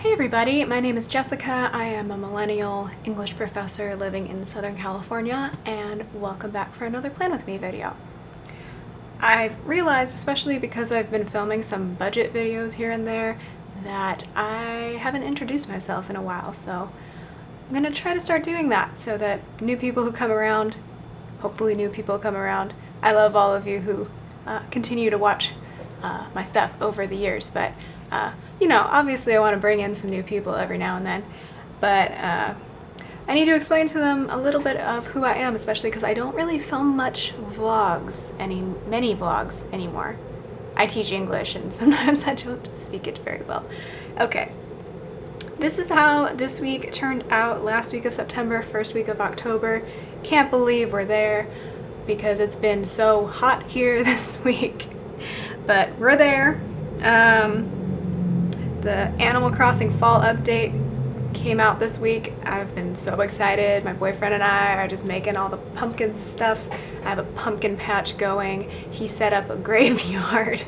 Hey everybody, my name is Jessica. I am a millennial English professor living in Southern California, and welcome back for another Plan With Me video. I've realized, especially because I've been filming some budget videos here and there, that I haven't introduced myself in a while, so I'm gonna try to start doing that so that new people who come around, hopefully new people come around. I love all of you who continue to watch my stuff over the years, but you know, obviously I want to bring in some new people every now and then, but I need to explain to them a little bit of who I am, especially because I don't really film many vlogs anymore. I teach English and sometimes I don't speak it very well. Okay, this is how this week turned out. Last week of September, first week of October. Can't believe we're there because it's been so hot here this week, but we're there. The Animal Crossing fall update came out this week. I've been so excited. My boyfriend and I are just making all the pumpkin stuff. I have a pumpkin patch going. He set up a graveyard.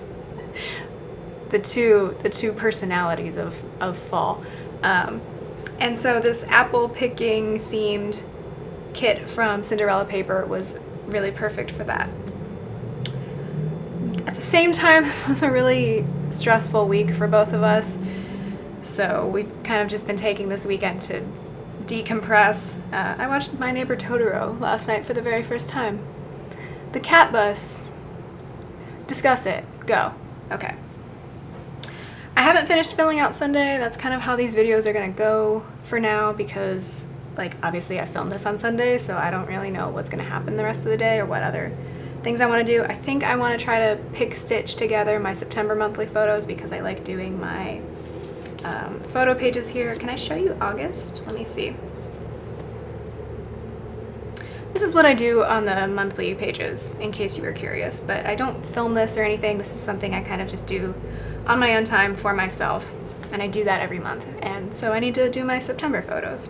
the two personalities of fall. And so this apple picking themed kit from Cinderella Paper was really perfect for that. At the same time, this was a really stressful week for both of us, so we've kind of just been taking this weekend to decompress. I watched My Neighbor Totoro last night for the very first time. The Cat Bus. Discuss it. Go. Okay. I haven't finished filling out Sunday. That's kind of how these videos are gonna go for now because, like, obviously I filmed this on Sunday, so I don't really know what's gonna happen the rest of the day or what other things I want to do. I think I want to try to pick stitch together my September monthly photos because I like doing my photo pages here. Can I show you August? Let me see. This is what I do on the monthly pages, in case you were curious, but I don't film this or anything. This is something I kind of just do on my own time for myself, and I do that every month, and so I need to do my September photos.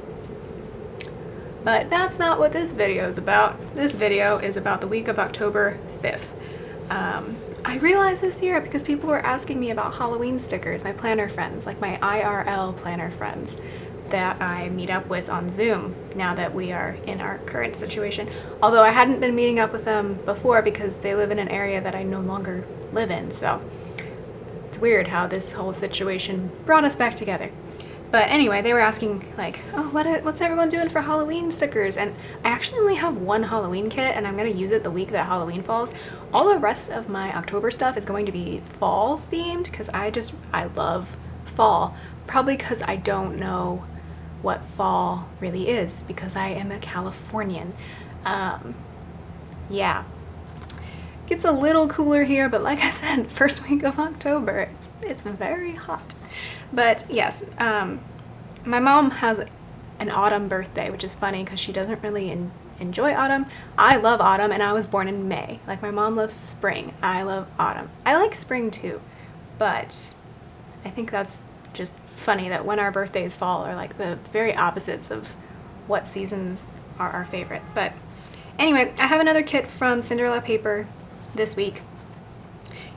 But that's not what this video is about. This video is about the week of October 5th. I realized this year because people were asking me about Halloween stickers, my planner friends, like my IRL planner friends that I meet up with on Zoom now that we are in our current situation. Although I hadn't been meeting up with them before because they live in an area that I no longer live in, so it's weird how this whole situation brought us back together. But anyway, they were asking, like, oh, what's everyone doing for Halloween stickers? And I actually only have one Halloween kit, and I'm going to use it the week that Halloween falls. All the rest of my October stuff is going to be fall themed, because I love fall. Probably because I don't know what fall really is, because I am a Californian. Yeah. It gets a little cooler here, but like I said, first week of October, it's very hot. But yes, my mom has an autumn birthday, which is funny because she doesn't really enjoy autumn. I love autumn, and I was born in May. Like, my mom loves spring. I love autumn. I like spring too, but I think that's just funny that when our birthdays fall are like the very opposites of what seasons are our favorite. But anyway, I have another kit from Cinderella Paper this week.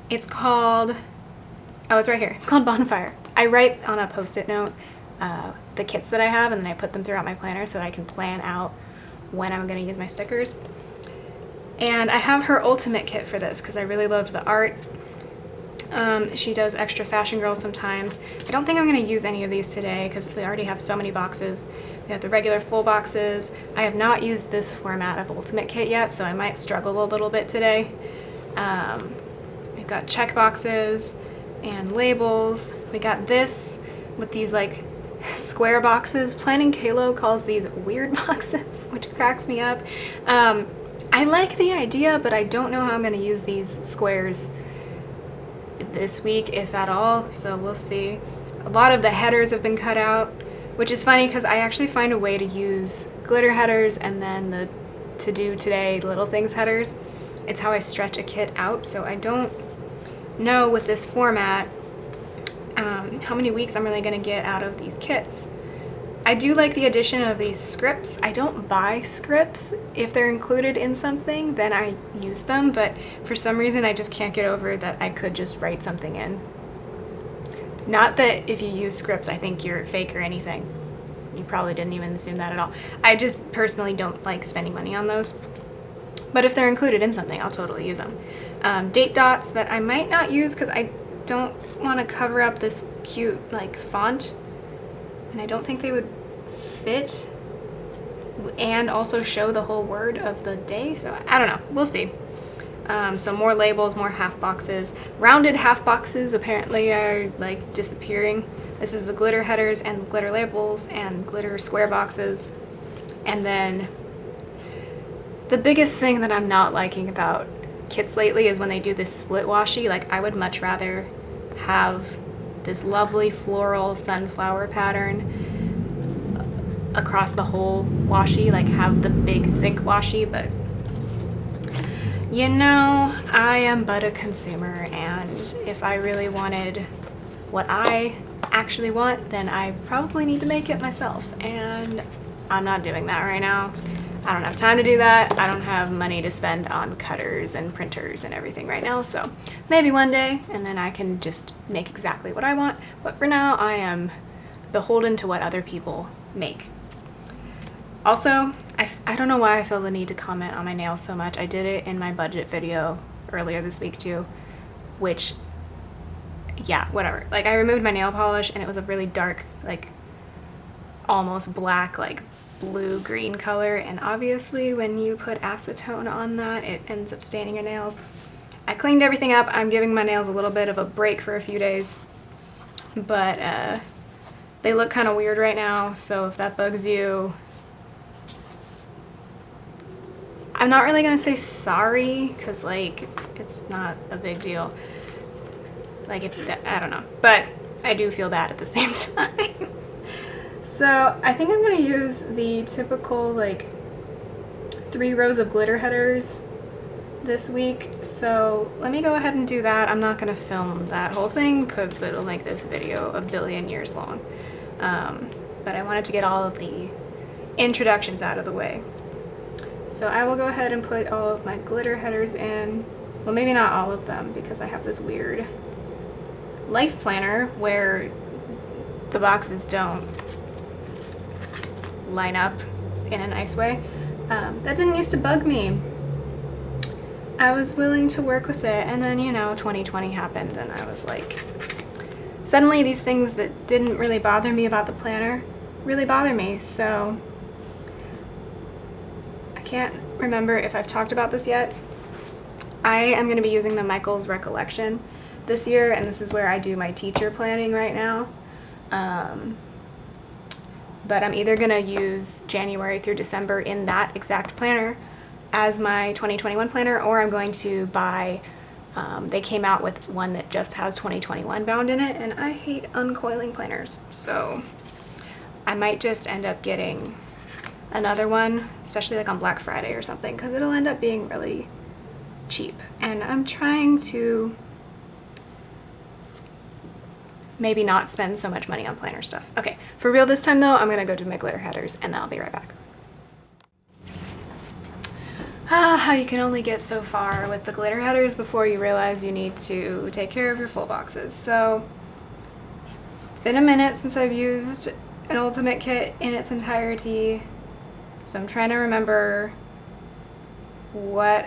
It's called, oh, it's right here. It's called Bonfire. I write on a post-it note the kits that I have, and then I put them throughout my planner so that I can plan out when I'm going to use my stickers. And I have her ultimate kit for this because I really loved the art. She does extra fashion girl sometimes. I don't think I'm going to use any of these today because we already have so many boxes. We have the regular full boxes. I have not used this format of ultimate kit yet, so I might struggle a little bit today. We've got check boxes and labels. We got this with these like square boxes. Planning Kalo calls these weird boxes, which cracks me up. I like the idea, but I don't know how I'm going to use these squares this week, if at all, so we'll see. A lot of the headers have been cut out, which is funny because I actually find a way to use glitter headers and then the to do today little things headers. It's how I stretch a kit out, so I don't know with this format how many weeks I'm really going to get out of these kits. I do like the addition of these scripts. I don't buy scripts. If they're included in something, then I use them, but for some reason I just can't get over that I could just write something in. Not that if you use scripts, I think you're fake or anything. You probably didn't even assume that at all. I just personally don't like spending money on those. But if they're included in something, I'll totally use them. Date dots that I might not use because I don't want to cover up this cute like font. And I don't think they would fit and also show the whole word of the day. So I don't know. We'll see. So more labels, more half boxes. Rounded half boxes apparently are like disappearing. This is the glitter headers and glitter labels and glitter square boxes. And then the biggest thing that I'm not liking about kits lately is when they do this split washi. Like, I would much rather have this lovely floral sunflower pattern across the whole washi, like have the big thick washi, but you know, I am but a consumer, and if I really wanted what I actually want, then I probably need to make it myself, and I'm not doing that right now. I don't have time to do that. I don't have money to spend on cutters and printers and everything right now, so maybe one day, and then I can just make exactly what I want, but for now I am beholden to what other people make. Also, I don't know why I feel the need to comment on my nails so much. I did it in my budget video earlier this week too, which, yeah, whatever. Like, I removed my nail polish and it was a really dark, like almost black, like blue-green color, and obviously when you put acetone on that, it ends up staining your nails. I cleaned everything up. I'm giving my nails a little bit of a break for a few days, but they look kind of weird right now, so if that bugs you, I'm not really gonna say sorry, because like, it's not a big deal. Like, I don't know, but I do feel bad at the same time. So I think I'm gonna use the typical like 3 rows of glitter headers this week. So let me go ahead and do that. I'm not gonna film that whole thing because it'll make this video a billion years long. But I wanted to get all of the introductions out of the way. So I will go ahead and put all of my glitter headers in. Well, maybe not all of them, because I have this weird life planner where the boxes don't line up in a nice way. That didn't used to bug me. I was willing to work with it, and then, you know, 2020 happened, and I was like, suddenly these things that didn't really bother me about the planner really bother me. So I can't remember if I've talked about this yet. I am going to be using the Michael's Recollection this year, and this is where I do my teacher planning right now. But I'm either going to use January through December in that exact planner as my 2021 planner, or I'm going to buy, they came out with one that just has 2021 bound in it, and I hate uncoiling planners, so I might just end up getting another one, especially like on Black Friday or something, because it'll end up being really cheap, and I'm trying to maybe not spend so much money on planner stuff. Okay, for real this time though, I'm gonna go do my glitter headers and I'll be right back. How you can only get so far with the glitter headers before you realize you need to take care of your full boxes. So it's been a minute since I've used an Ultimate kit in its entirety, so I'm trying to remember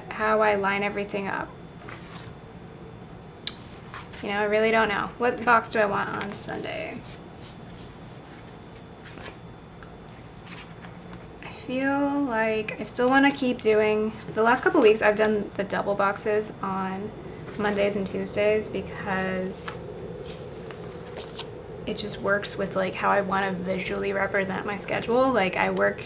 how I line everything up. You know, I really don't know. What box do I want on Sunday? I feel like I still want to keep doing, the last couple weeks I've done the double boxes on Mondays and Tuesdays because it just works with like how I want to visually represent my schedule. Like, I work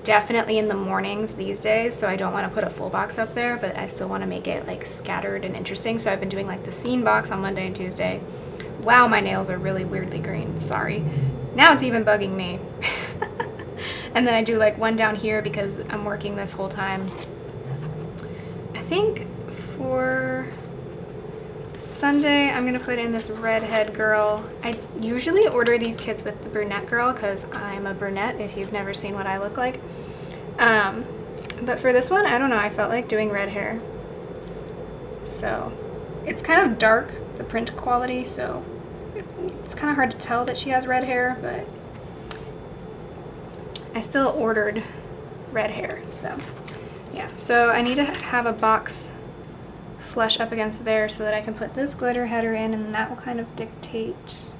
definitely in the mornings these days, so I don't want to put a full box up there, but I still want to make it like scattered and interesting. So I've been doing like the scene box on Monday and Tuesday. Wow, my nails are really weirdly green, sorry. Now it's even bugging me. And then I do like one down here because I'm working this whole time. I think for Sunday I'm gonna put in this redhead girl. I usually order these kits with the brunette girl because I'm a brunette, if you've never seen what I look like. But for this one, I don't know, I felt like doing red hair. So it's kind of dark, the print quality, so It's kind of hard to tell that she has red hair, but I still ordered red hair, so yeah. So I need to have a box flush up against there so that I can put this glitter header in, and that will kind of dictate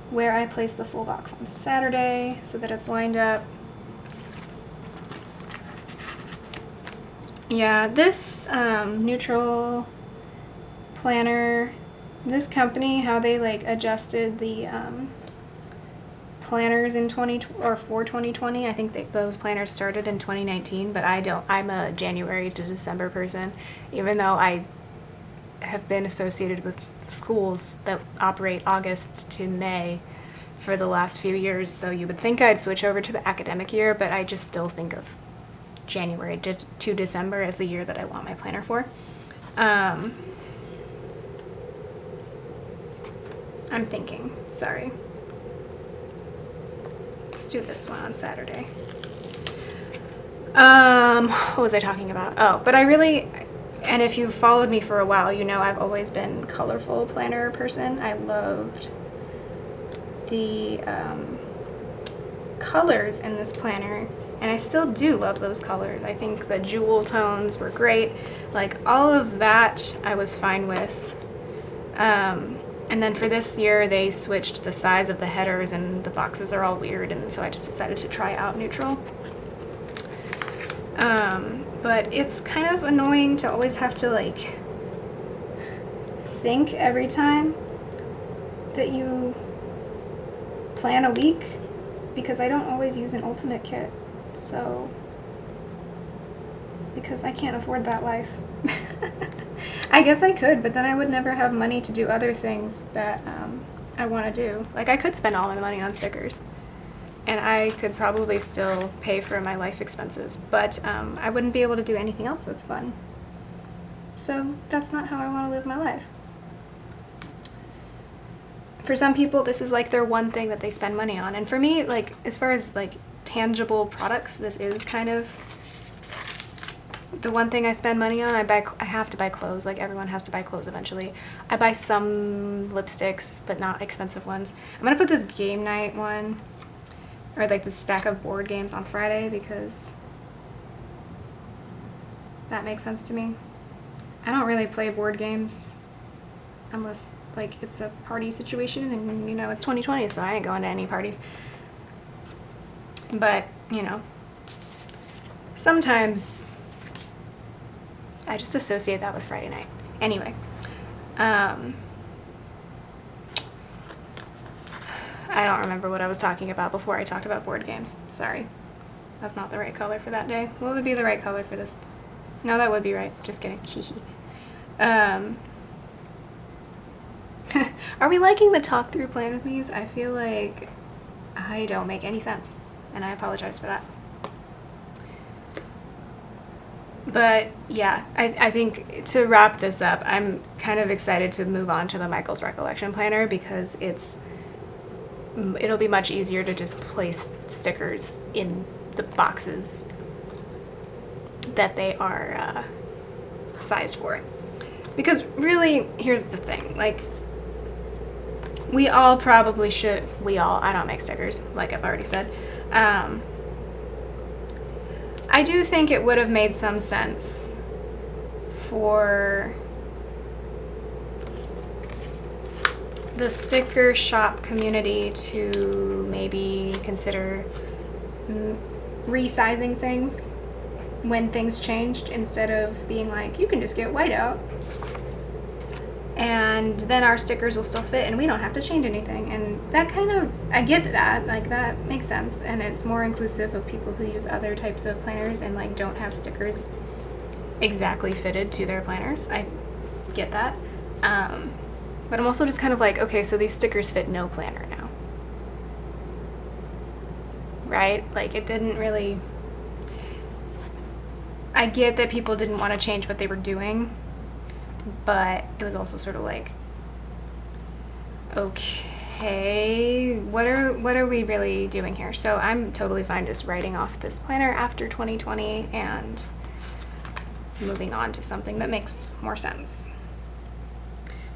where I place the full box on Saturday so that it's lined up. Yeah, this neutral planner, this company, how they like adjusted the planners in for 2020. I think those planners started in 2019, but I'm a January to December person, even though I have been associated with schools that operate August to May for the last few years, so you would think I'd switch over to the academic year, but I just still think of January to December as the year that I want my planner for. I'm thinking, sorry. Let's do this one on Saturday. What was I talking about? Oh, but I really, and if you've followed me for a while, you know I've always been colorful planner person. I loved the colors in this planner, and I still do love those colors. I think the jewel tones were great. Like, all of that I was fine with. And then for this year, they switched the size of the headers, and the boxes are all weird, and so I just decided to try out neutral. But it's kind of annoying to always have to, like, think every time that you plan a week, because I don't always use an ultimate kit, so, because I can't afford that life. I guess I could, but then I would never have money to do other things that I want to do. Like, I could spend all my money on stickers, and I could probably still pay for my life expenses, but I wouldn't be able to do anything else that's fun. So that's not how I want to live my life. For some people, this is like their one thing that they spend money on, and for me, like, as far as like tangible products, this is kind of the one thing I spend money on. I have to buy clothes. Like, everyone has to buy clothes eventually. I buy some lipsticks, but not expensive ones. I'm gonna put this game night one, or like this stack of board games, on Friday, because that makes sense to me. I don't really play board games unless like it's a party situation, and you know it's 2020, so I ain't going to any parties. But you know, sometimes I just associate that with Friday night. Anyway, I don't remember what I was talking about before I talked about board games. Sorry. That's not the right color for that day. What would be the right color for this? No, that would be right. Just kidding. Are we liking the talk through plan with me's? I feel like I don't make any sense, and I apologize for that. But yeah, I think to wrap this up, I'm kind of excited to move on to the Michael's Recollection Planner, because it'll be much easier to just place stickers in the boxes that they are sized for. Because really, here's the thing, like, we all probably should, I don't make stickers, like I've already said. I do think it would have made some sense for the sticker shop community to maybe consider resizing things when things changed, instead of being like, you can just get white out and then our stickers will still fit and we don't have to change anything. And that kind of, I get that, like, that makes sense, and it's more inclusive of people who use other types of planners and like don't have stickers exactly fitted to their planners. I get that. But I'm also just kind of like, okay, so these stickers fit no planner now, right? Like, it didn't really, I get that people didn't want to change what they were doing, but it was also sort of like, okay, what are we really doing here? So I'm totally fine just writing off this planner after 2020 and moving on to something that makes more sense.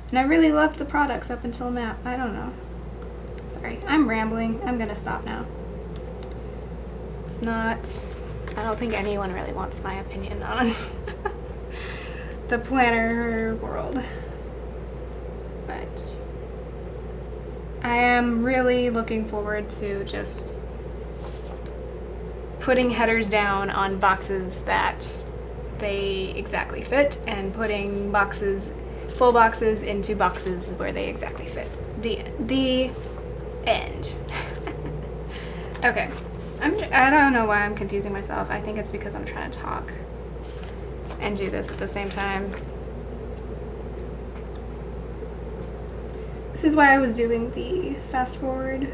And I really loved the products up until now. I don't know. Sorry, I'm rambling. I'm gonna stop now. It's not, I don't think anyone really wants my opinion on the planner world. But I am really looking forward to just putting headers down on boxes that they exactly fit and putting boxes, full boxes into boxes where they exactly fit. The end. Okay, I don't know why I'm confusing myself. I think it's because I'm trying to talk and do this at the same time. This is why I was doing the fast forward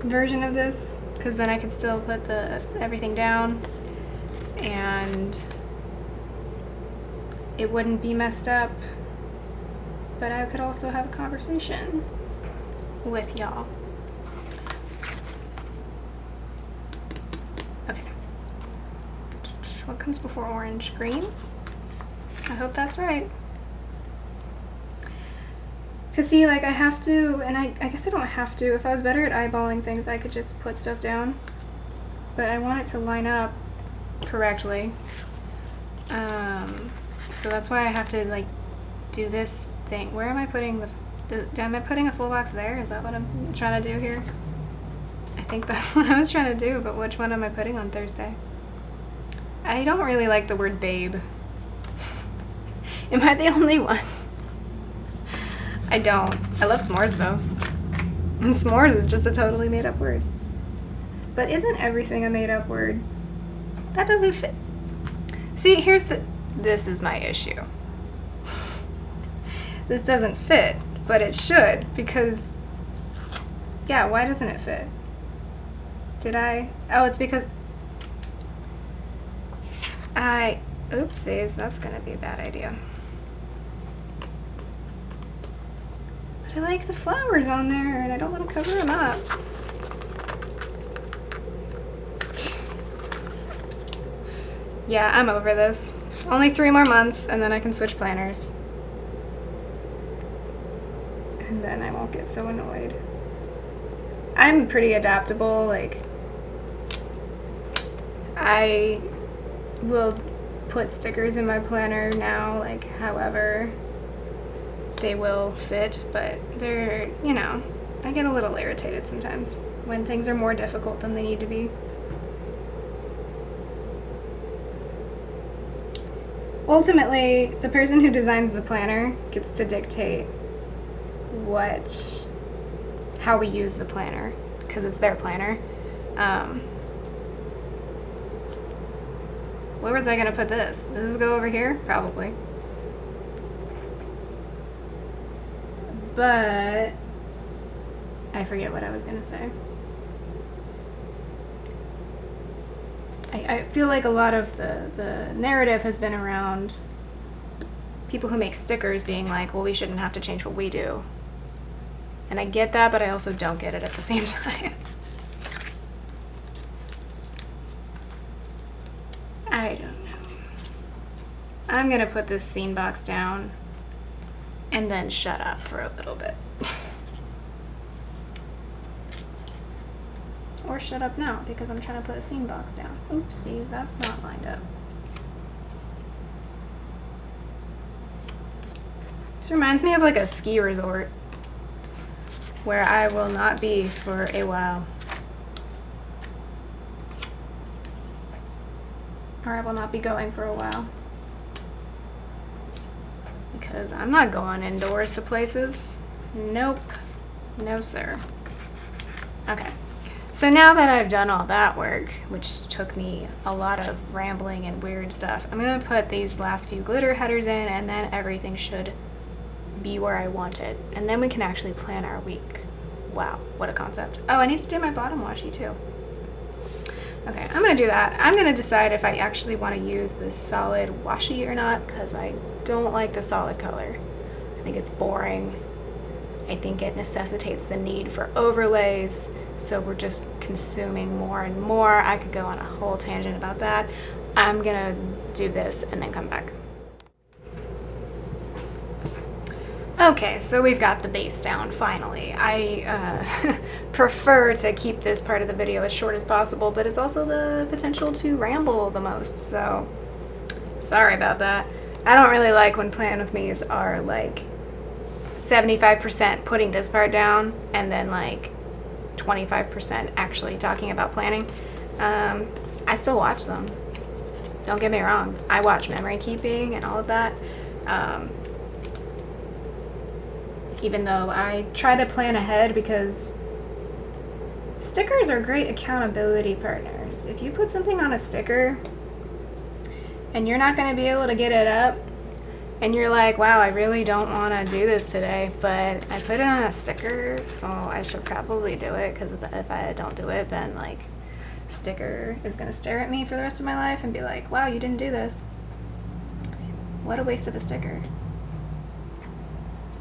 version of this, because then I could still put everything down and it wouldn't be messed up, but I could also have a conversation with y'all. Okay. What comes before orange? Green? I hope that's right. Cause see, like I have to, and I guess I don't have to. If I was better at eyeballing things, I could just put stuff down. But I want it to line up correctly. So that's why I have to like do this thing. Where am I putting am I putting a full box there? Is that what I'm trying to do here? I think that's what I was trying to do, but which one am I putting on Thursday? I don't really like the word babe. Am I the only one? I don't. I love s'mores though. And s'mores is just a totally made up word. But isn't everything a made up word? That doesn't fit. See, this is my issue. This doesn't fit, but it should, because, yeah, why doesn't it fit? Oh, it's because oopsies, that's gonna be a bad idea. I like the flowers on there and I don't want to cover them up. Yeah, I'm over this. Only 3 more months and then I can switch planners. And then I won't get so annoyed. I'm pretty adaptable, like I will put stickers in my planner now, like however they will fit, but they're, I get a little irritated sometimes when things are more difficult than they need to be. Ultimately, the person who designs the planner gets to dictate how we use the planner, because it's their planner. Where was I gonna put this? Does this go over here? Probably. But I forget what I was gonna say. I feel like a lot of the narrative has been around people who make stickers being like, well, we shouldn't have to change what we do. And I get that, but I also don't get it at the same time. I don't know. I'm gonna put this scene box down and then shut up for a little bit. Or shut up now, because I'm trying to put a scene box down. Oopsies, that's not lined up. This reminds me of like a ski resort where I will not be for a while. Or I will not be going for a while. Because I'm not going indoors to places. Nope. No, sir. Okay. So now that I've done all that work, which took me a lot of rambling and weird stuff, I'm going to put these last few glitter headers in, and then everything should be where I want it. And then we can actually plan our week. Wow, what a concept. Oh, I need to do my bottom washi too. Okay, I'm going to do that. I'm going to decide if I actually want to use this solid washi or not, because I don't like the solid color. I think it's boring. I think it necessitates the need for overlays, so we're just consuming more and more. I could go on a whole tangent about that. I'm gonna do this and then come back. Okay, so we've got the base down finally. I prefer to keep this part of the video as short as possible, but it's also the potential to ramble the most, so sorry about that. I don't really like when Plan With Me's are like 75% putting this part down and then like 25% actually talking about planning. I still watch them. Don't get me wrong. I watch memory keeping and all of that. Even though I try to plan ahead because stickers are great accountability partners. If you put something on a sticker and you're not going to be able to get it up and you're like, wow, I really don't want to do this today, but I put it on a sticker, so I should probably do it, because if I don't do it, then like sticker is going to stare at me for the rest of my life and be like, wow, you didn't do this. What a waste of a sticker.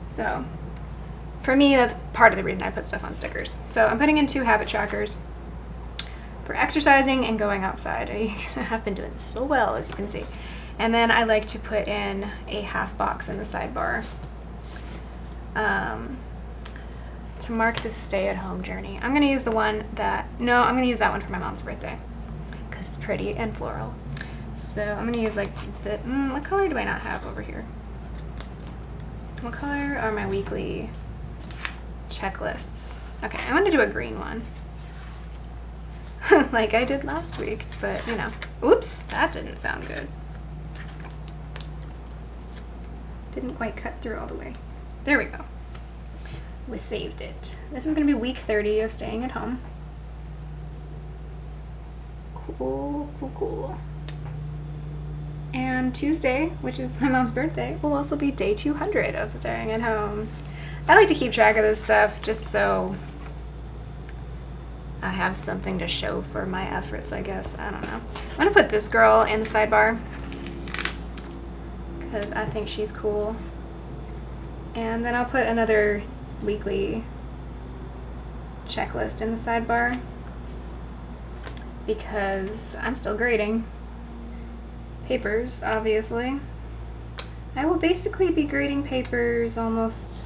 So for me, that's part of the reason I put stuff on stickers. So I'm putting in 2 habit trackers for exercising and going outside. I have been doing so well, as you can see. And then I like to put in a half box in the sidebar to mark this stay-at-home journey. I'm gonna use the one that, no, I'm gonna use that one for my mom's birthday because it's pretty and floral. So I'm gonna use like the, what color do I not have over here? What color are my weekly checklists? Okay, I'm gonna do a green one. Like I did last week, but you know. Oops, that didn't sound good. Didn't quite cut through all the way. There we go. We saved it. This is gonna be week 30 of staying at home. Cool, cool, cool. And Tuesday, which is my mom's birthday, will also be day 200 of staying at home. I like to keep track of this stuff just so I have something to show for my efforts, I guess. I don't know. I'm gonna put this girl in the sidebar because I think she's cool. And then I'll put another weekly checklist in the sidebar because I'm still grading papers, obviously. I will basically be grading papers almost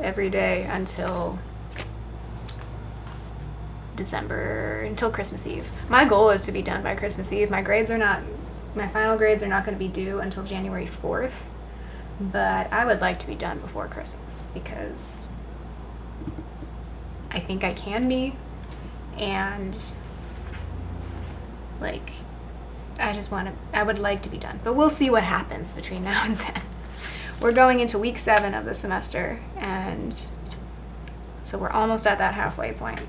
every day until December, until Christmas Eve. My goal is to be done by Christmas Eve. My final grades are not going to be due until January 4th, but I would like to be done before Christmas because I think I can be, and like I would like to be done, but we'll see what happens between now and then. We're going into week 7 of the semester, and so we're almost at that halfway point.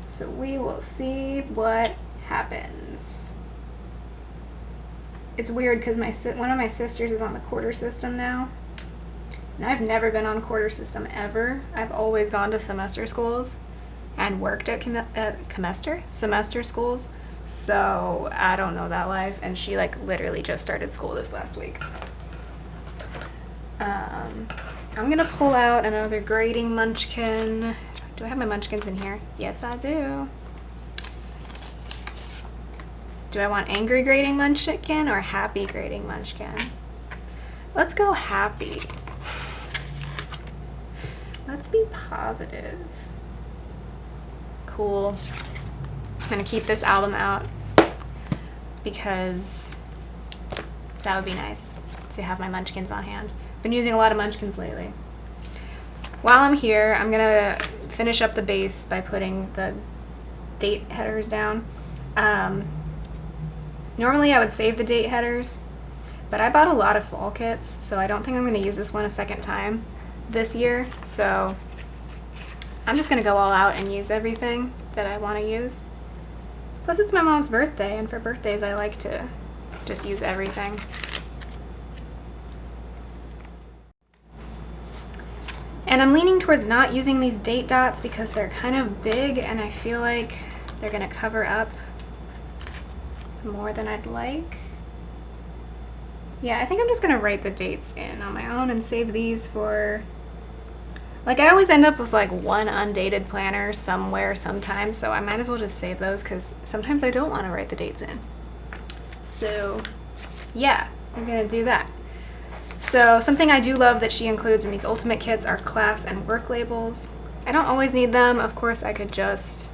So we will see what happens. It's weird because one of my sisters is on the quarter system now, and I've never been on quarter system ever. I've always gone to semester schools and worked at semester schools. So I don't know that life, and she like literally just started school this last week. I'm gonna pull out another grading munchkin. Do I have my munchkins in here? Yes, I do. Do I want angry grading munchkin or happy grading munchkin? Let's go happy. Let's be positive. Cool. I'm gonna keep this album out because that would be nice to have my munchkins on hand. Been using a lot of munchkins lately. While I'm here, I'm gonna finish up the base by putting the date headers down. Normally I would save the date headers, but I bought a lot of fall kits, so I don't think I'm gonna use this one a second time this year. So I'm just gonna go all out and use everything that I wanna use. Plus it's my mom's birthday, and for birthdays I like to just use everything. And I'm leaning towards not using these date dots because they're kind of big and I feel like they're gonna cover up more than I'd like. Yeah, I think I'm just gonna write the dates in on my own and save these for, like, I always end up with like one undated planner somewhere sometimes, so I might as well just save those because sometimes I don't want to write the dates in. So yeah, I'm gonna do that. So something I do love that she includes in these ultimate kits are class and work labels. I don't always need them. Of course, I could just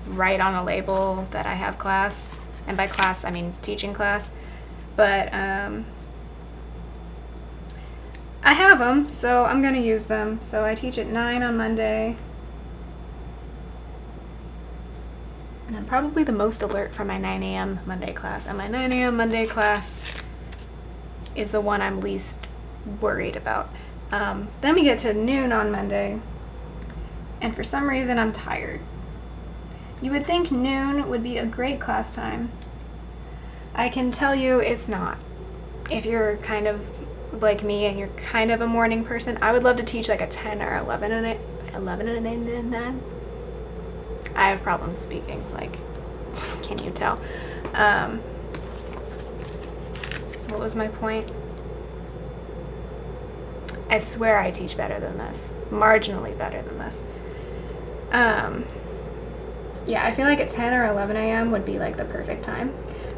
write on a label that I have class. And by class, I mean teaching class. But I have them, so I'm going to use them. So I teach at 9 on Monday. And I'm probably the most alert for my 9 a.m. Monday class. And my 9 a.m. Monday class is the one I'm least worried about. Then we get to noon on Monday, and for some reason I'm tired. You would think noon would be a great class time. I can tell you it's not. If you're kind of like me and you're kind of a morning person, I would love to teach like a 10 or 11 and 9. I have problems speaking, like, can you tell? What was my point? I swear I teach better than this. Marginally better than this. Yeah, I feel like at 10 or 11 a.m. would be like the perfect time.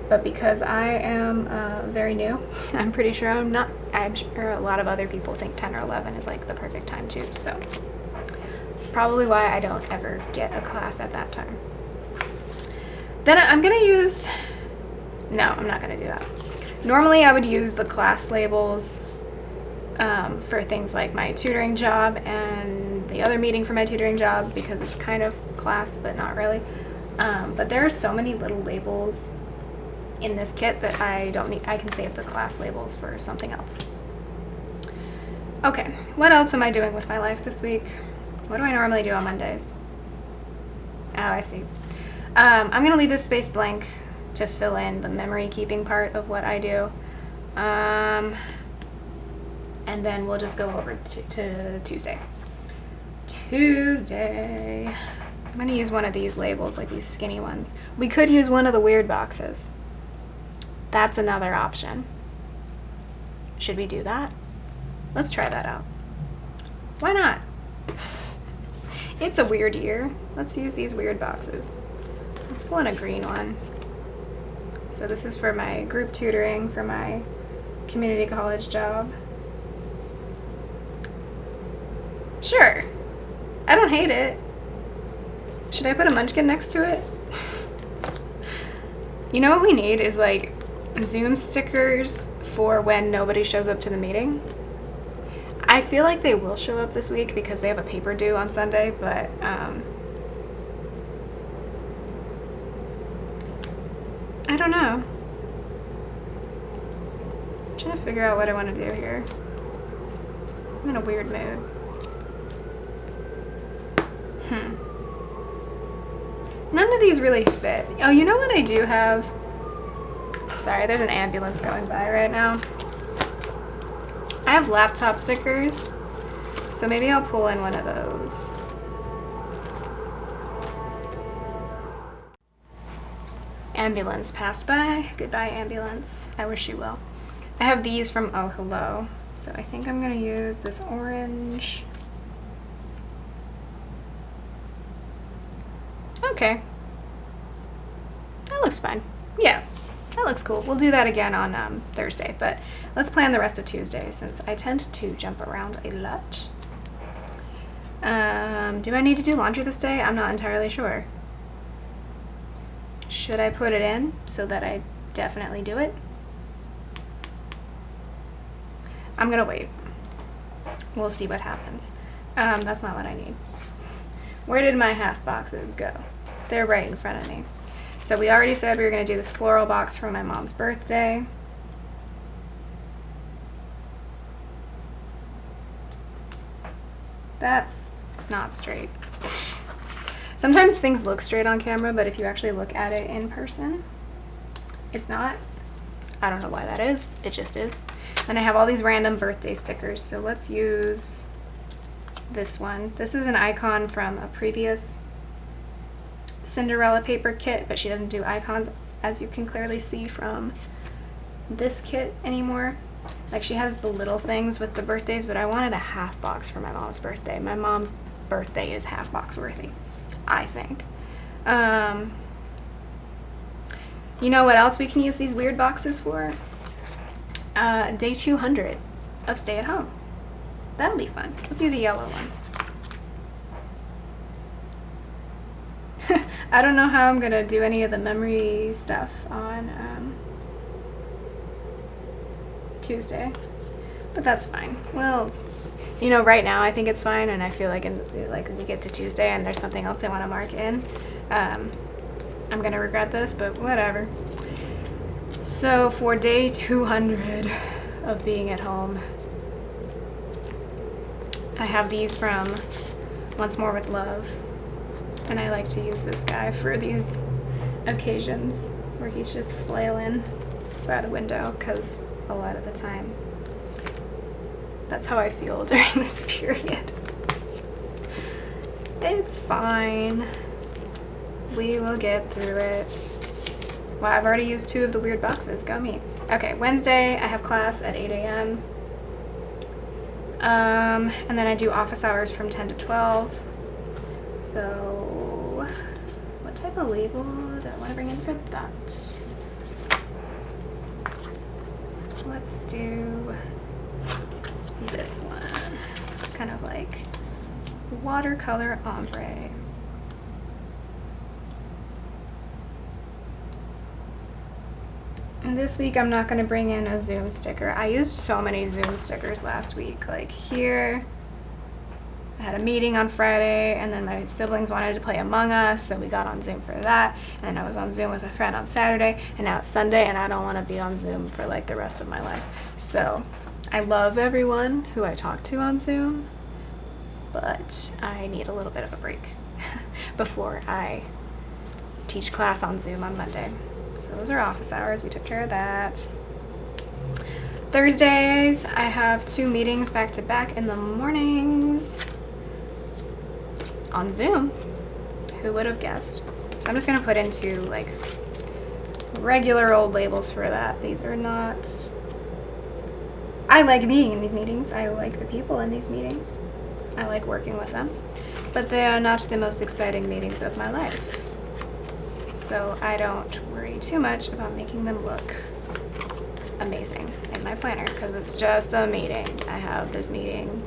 But because I am very new, I'm pretty sure I'm not. I'm sure a lot of other people think 10 or 11 is like the perfect time too. So it's probably why I don't ever get a class at that time. Then I'm going to use... No, I'm not going to do that. Normally I would use the class labels for things like my tutoring job and the other meeting for my tutoring job because it's kind of class but not really. But there are so many little labels in this kit that I don't need. I can save the class labels for something else. Okay, what else am I doing with my life this week? What do I normally do on Mondays? Oh, I see. I'm going to leave this space blank to fill in the memory keeping part of what I do. And then we'll just go over to Tuesday. Tuesday. I'm going to use one of these labels, like these skinny ones. We could use one of the weird boxes. That's another option. Should we do that? Let's try that out. Why not? It's a weird year. Let's use these weird boxes. Let's pull in a green one. So this is for my group tutoring for my community college job. Sure. I don't hate it. Should I put a munchkin next to it? You know what we need is like Zoom stickers for when nobody shows up to the meeting. I feel like they will show up this week because they have a paper due on Sunday, but I don't know. I'm trying to figure out what I want to do here. I'm in a weird mood. None of these really fit. Oh, you know what I do have? Sorry, there's an ambulance going by right now. I have laptop stickers, so maybe I'll pull in one of those. Ambulance passed by. Goodbye, ambulance. I wish you well. I have these from Oh Hello, so I think I'm gonna use this orange. Okay. That looks fine. Yeah, that looks cool. We'll do that again on Thursday, but let's plan the rest of Tuesday since I tend to jump around a lot. Do I need to do laundry this day? I'm not entirely sure. Should I put it in so that I definitely do it? I'm gonna wait. We'll see what happens. That's not what I need. Where did my half boxes go? They're right in front of me. So we already said we were gonna do this floral box for my mom's birthday. That's not straight. Sometimes things look straight on camera, but if you actually look at it in person, it's not. I don't know why that is. It just is. And I have all these random birthday stickers, so let's use this one. This is an icon from a previous Cinderella paper kit, but she doesn't do icons, as you can clearly see from this kit anymore. Like, she has the little things with the birthdays, but I wanted a half box for my mom's birthday. My mom's birthday is half box worthy, I think. You know what else we can use these weird boxes for? day 200 of stay at home. That'll be fun. Let's use a yellow one. I don't know how I'm gonna do any of the memory stuff on Tuesday, but that's fine. Well, you know, right now I think it's fine, and I feel like when we get to Tuesday and there's something else I want to mark in, I'm gonna regret this, but whatever. So for day 200 of being at home, I have these from Once More with Love, and I like to use this guy for these occasions where he's just flailing by the window, because a lot of the time that's how I feel during this period. It's fine. We will get through it. Well, I've already used 2 of the weird boxes. Go me. Okay, Wednesday I have class at 8 a.m. And then I do office hours from 10 to 12. So, what type of label do I want to bring in for that? Let's do this one. It's kind of like watercolor ombre. And this week I'm not going to bring in a Zoom sticker. I used so many Zoom stickers last week. Like here, I had a meeting on Friday, and then my siblings wanted to play Among Us, so we got on Zoom for that. And then I was on Zoom with a friend on Saturday, and now it's Sunday, and I don't want to be on Zoom for like the rest of my life. So I love everyone who I talk to on Zoom, but I need a little bit of a break before I teach class on Zoom on Monday. So those are office hours. We took care of that. Thursdays, I have 2 meetings back to back in the mornings on Zoom. Who would have guessed? So I'm just going to put into like regular old labels for that. These are not... I like being in these meetings. I like the people in these meetings. I like working with them. But they are not the most exciting meetings of my life. So I don't worry too much about making them look amazing in my planner, because it's just a meeting. I have this meeting.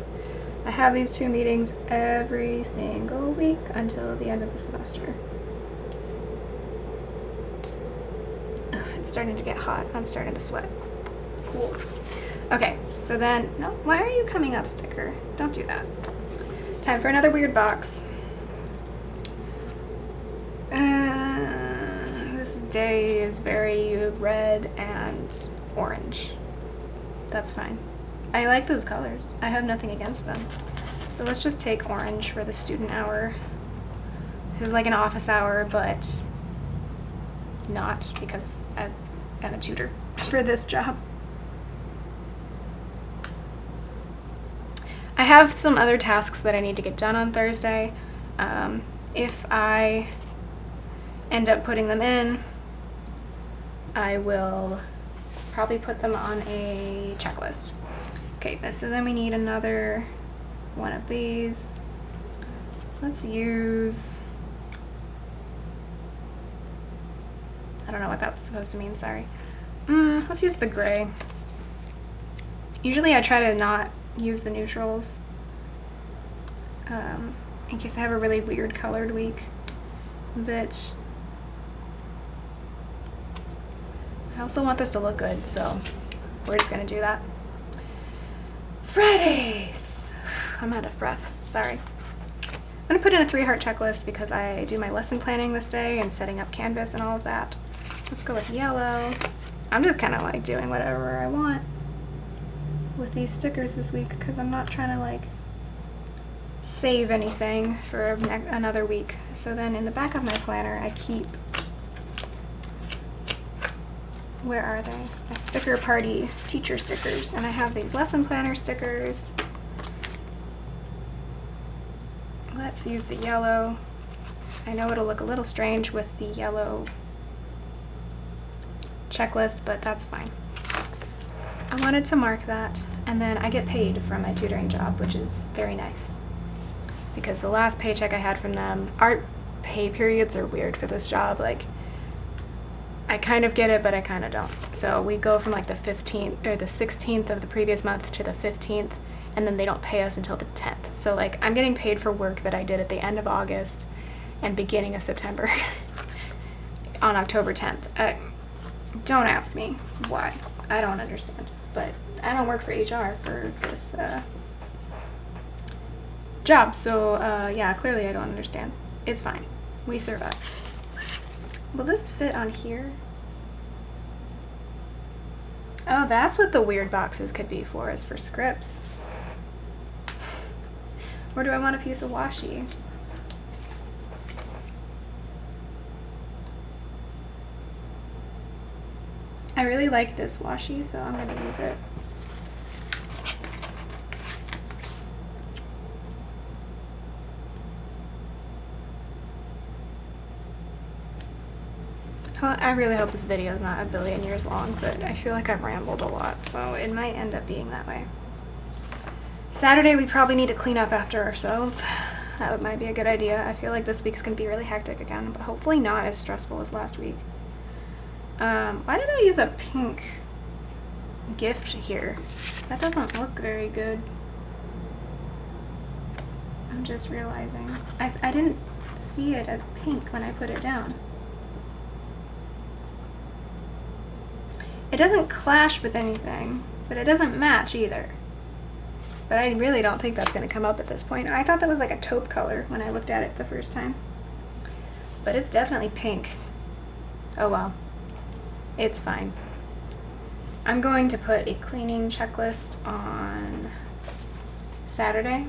I have these 2 meetings every single week until the end of the semester. Ugh, it's starting to get hot. I'm starting to sweat. Cool. Okay, so then, no, why are you coming up, sticker? Don't do that. Time for another weird box. This day is very red and orange. That's fine. I like those colors. I have nothing against them. So let's just take orange for the student hour. This is like an office hour, but not, because I'm a tutor for this job. I have some other tasks that I need to get done on Thursday. If I end up putting them in, I will probably put them on a checklist. Okay, so then we need another one of these. Let's use, I don't know what that was supposed to mean, sorry. Let's use the gray. Usually I try to not use the neutrals in case I have a really weird colored week, but I also want this to look good, so we're just gonna do that. Fridays! I'm out of breath, sorry. I'm gonna put in a 3-heart checklist because I do my lesson planning this day and setting up Canvas and all of that. Let's go with yellow. I'm just kind of like doing whatever I want with these stickers this week because I'm not trying to like save anything for another week. So then in the back of my planner I keep, where are they? My sticker party teacher stickers, and I have these lesson planner stickers. Let's use the yellow. I know it'll look a little strange with the yellow checklist, but that's fine. I wanted to mark that, and then I get paid from my tutoring job, which is very nice. Because the last paycheck I had from them, our pay periods are weird for this job. Like, I kind of get it, but I kind of don't. So we go from like the 15th or the 16th of the previous month to the 15th, and then they don't pay us until the 10th. So like I'm getting paid for work that I did at the end of August and beginning of September on October 10th. Don't ask me why. I don't understand. But I don't work for HR for this job, so yeah, clearly I don't understand. It's fine. We survive. Will this fit on here? Oh, that's what the weird boxes could be for, is for scripts. Or do I want a piece of washi? I really like this washi, so I'm going to use it. Well, I really hope this video is not a billion years long, but I feel like I've rambled a lot, so it might end up being that way. Saturday, we probably need to clean up after ourselves. That might be a good idea. I feel like this week's going to be really hectic again, but hopefully not as stressful as last week. Why did I use a pink gift here? That doesn't look very good. I'm just realizing. I didn't see it as pink when I put it down. It doesn't clash with anything, but it doesn't match either. But I really don't think that's going to come up at this point. I thought that was like a taupe color when I looked at it the first time. But it's definitely pink. Oh well. It's fine. I'm going to put a cleaning checklist on Saturday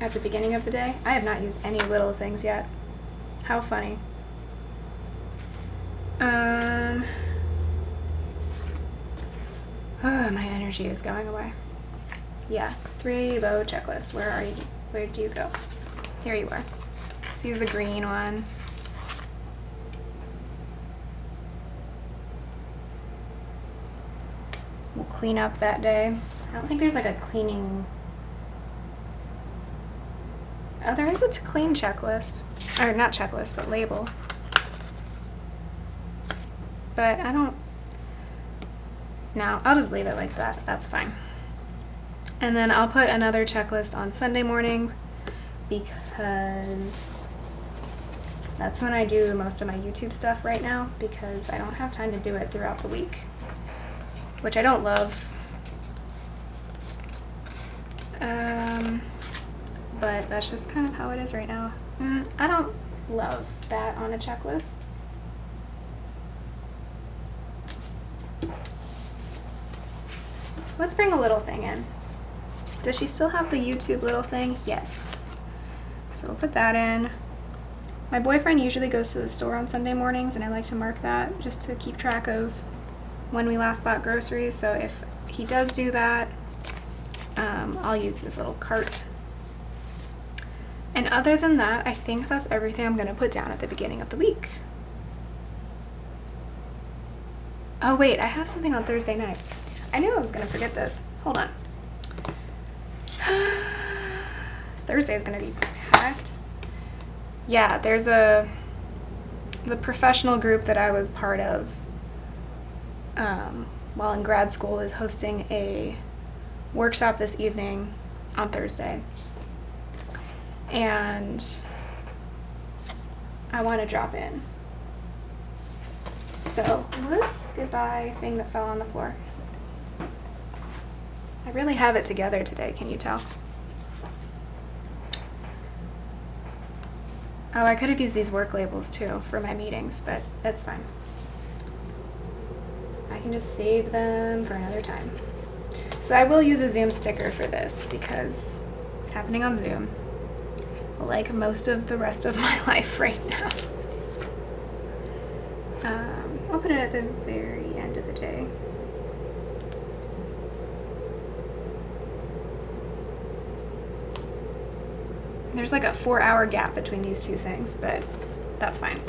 at the beginning of the day. I have not used any little things yet. How funny. Oh, my energy is going away. Yeah, 3 bow checklist. Where are you? Where do you go? Here you are. Let's use the green one. We'll clean up that day. I don't think there's like a cleaning... Oh, there is a to clean checklist. Or not checklist, but label. But I don't... No, I'll just leave it like that. That's fine. And then I'll put another checklist on Sunday morning because that's when I do most of my YouTube stuff right now, because I don't have time to do it throughout the week, which I don't love. But that's just kind of how it is right now. I don't love that on a checklist. Let's bring a little thing in. Does she still have the YouTube little thing? Yes. So we'll put that in. My boyfriend usually goes to the store on Sunday mornings, and I like to mark that just to keep track of when we last bought groceries. So if he does do that, I'll use this little cart. And other than that, I think that's everything I'm going to put down at the beginning of the week. Oh wait, I have something on Thursday night. I knew I was going to forget this. Hold on. Thursday is going to be packed. Yeah, there's the professional group that I was part of while in grad school is hosting a workshop this evening on Thursday. And I want to drop in. So, whoops, goodbye thing that fell on the floor. I really have it together today, can you tell? Oh, I could have used these work labels too for my meetings, but that's fine. I can just save them for another time. So I will use a Zoom sticker for this because it's happening on Zoom, like most of the rest of my life right now. I'll put it at the very end of the day. There's like a 4-hour gap between these two things, but that's fine.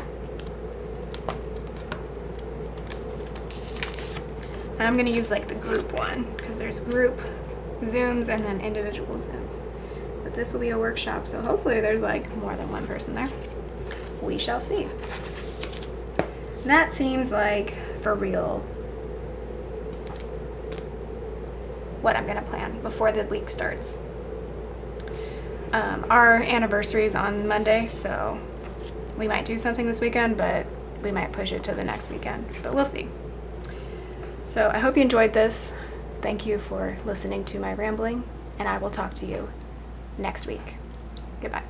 And I'm gonna use like the group one, because there's group Zooms and then individual Zooms. But this will be a workshop, so hopefully there's like more than one person there. We shall see. That seems like for real what I'm gonna plan before the week starts. Our anniversary is on Monday, so we might do something this weekend, but we might push it to the next weekend, but we'll see. So I hope you enjoyed this. Thank you for listening to my rambling, and I will talk to you next week. Goodbye.